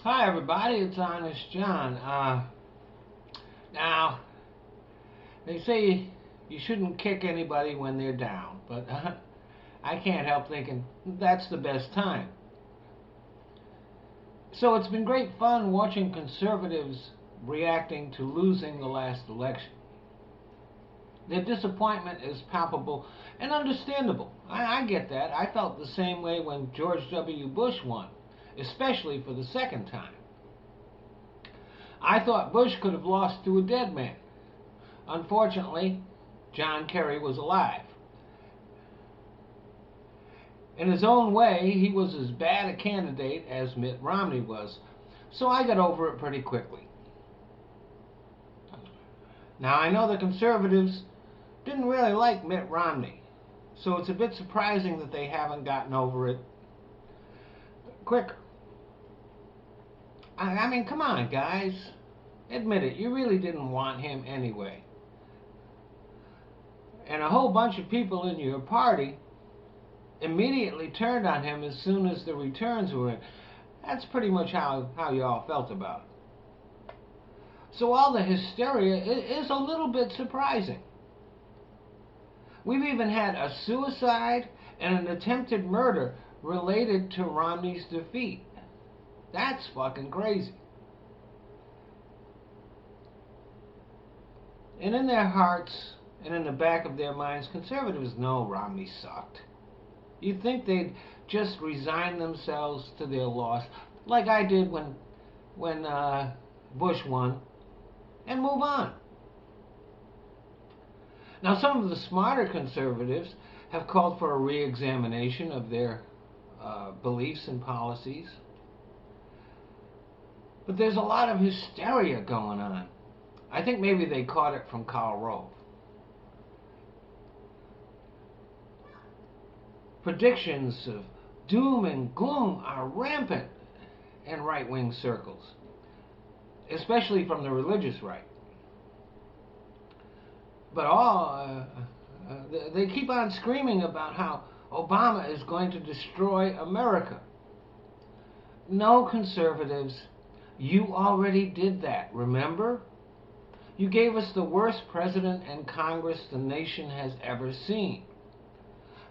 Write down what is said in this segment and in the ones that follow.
Hi everybody, it's Honest John. Now, they say you shouldn't kick anybody when they're down, but I can't help thinking that's the best time. So it's been great fun watching conservatives reacting to losing the last election. Their disappointment is palpable and understandable. I get that. I felt the same way when George W. Bush won, especially for the second time. I thought Bush could have lost to a dead man. Unfortunately, John Kerry was alive. In his own way, he was as bad a candidate as Mitt Romney was, so I got over it pretty quickly. Now, I know the conservatives didn't really like Mitt Romney, so it's a bit surprising that they haven't gotten over it quicker. I mean, come on, guys. Admit it, you really didn't want him anyway. And a whole bunch of people in your party immediately turned on him as soon as the returns were in. That's pretty much how you all felt about it. So all the hysteria is a little bit surprising. We've even had a suicide and an attempted murder related to Romney's defeat. That's fucking crazy. And in their hearts and in the back of their minds, conservatives know Romney sucked. You'd think they'd just resign themselves to their loss, like I did when Bush won, and move on. Now, some of the smarter conservatives have called for a re-examination of their beliefs and policies. But there's a lot of hysteria going on. I think maybe they caught it from Karl Rove. Predictions of doom and gloom are rampant in right-wing circles, especially from the religious right. But they keep on screaming about how Obama is going to destroy America. No, conservatives, you already did that, remember? You gave us the worst president and Congress the nation has ever seen.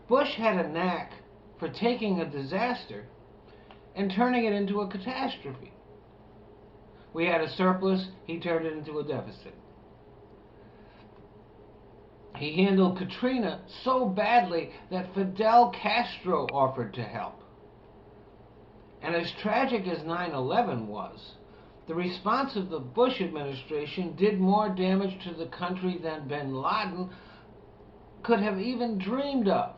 Bush had a knack for taking a disaster and turning it into a catastrophe. We had a surplus, he turned it into a deficit. He handled Katrina so badly that Fidel Castro offered to help. And as tragic as 9/11 was, the response of the Bush administration did more damage to the country than bin Laden could have even dreamed of.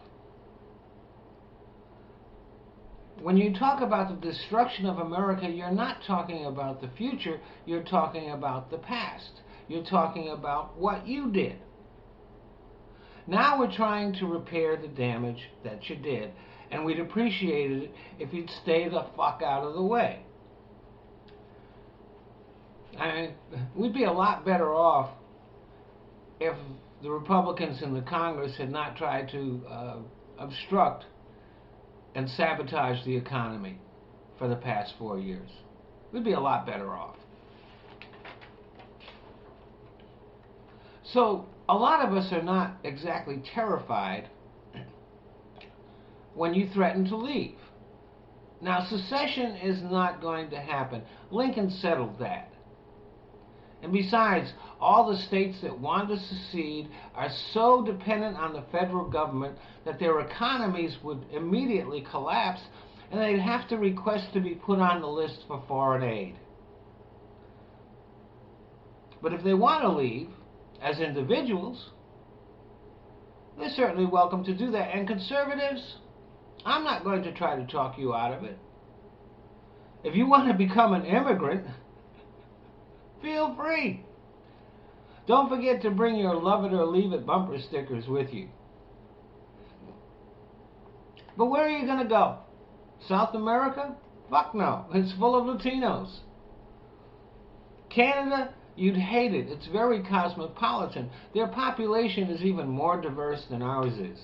When you talk about the destruction of America, you're not talking about the future, you're talking about the past. You're talking about what you did. Now we're trying to repair the damage that you did, and we'd appreciate it if you'd stay the fuck out of the way. I mean, we'd be a lot better off if the Republicans in the Congress had not tried to obstruct and sabotage the economy for the past 4 years. We'd be a lot better off. So, a lot of us are not exactly terrified when you threaten to leave. Now, secession is not going to happen. Lincoln settled that. And besides, all the states that want to secede are so dependent on the federal government that their economies would immediately collapse, and they'd have to request to be put on the list for foreign aid. But if they want to leave, as individuals, they're certainly welcome to do that. And conservatives, I'm not going to try to talk you out of it. If you want to become an immigrant, feel free. Don't forget to bring your love it or leave it bumper stickers with you. But where are you going to go? South America? Fuck no. It's full of Latinos. Canada? You'd hate it. It's very cosmopolitan. Their population is even more diverse than ours is.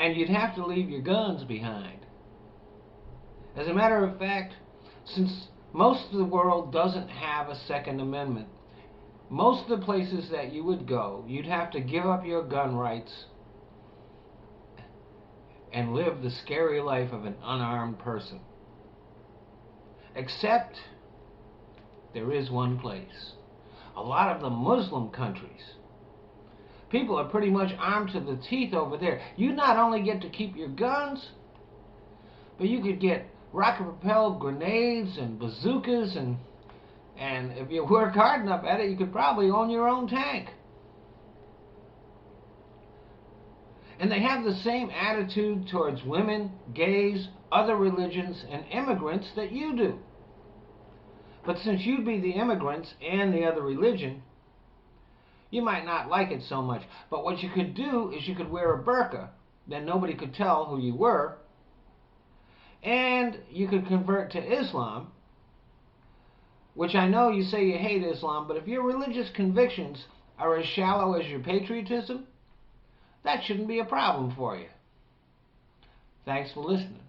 And you'd have to leave your guns behind. As a matter of fact, since most of the world doesn't have a Second Amendment, most of the places that you would go, you'd have to give up your gun rights and live the scary life of an unarmed person. Except there is one place. A lot of the Muslim countries, people are pretty much armed to the teeth over there. You not only get to keep your guns, but you could get rocket-propelled grenades and bazookas, and if you work hard enough at it, you could probably own your own tank. And they have the same attitude towards women, gays, other religions, and immigrants that you do. But since you'd be the immigrants and the other religion, you might not like it so much. But what you could do is you could wear a burqa, then nobody could tell who you were, and you could convert to Islam, which I know you say you hate Islam, but if your religious convictions are as shallow as your patriotism, that shouldn't be a problem for you. Thanks for listening.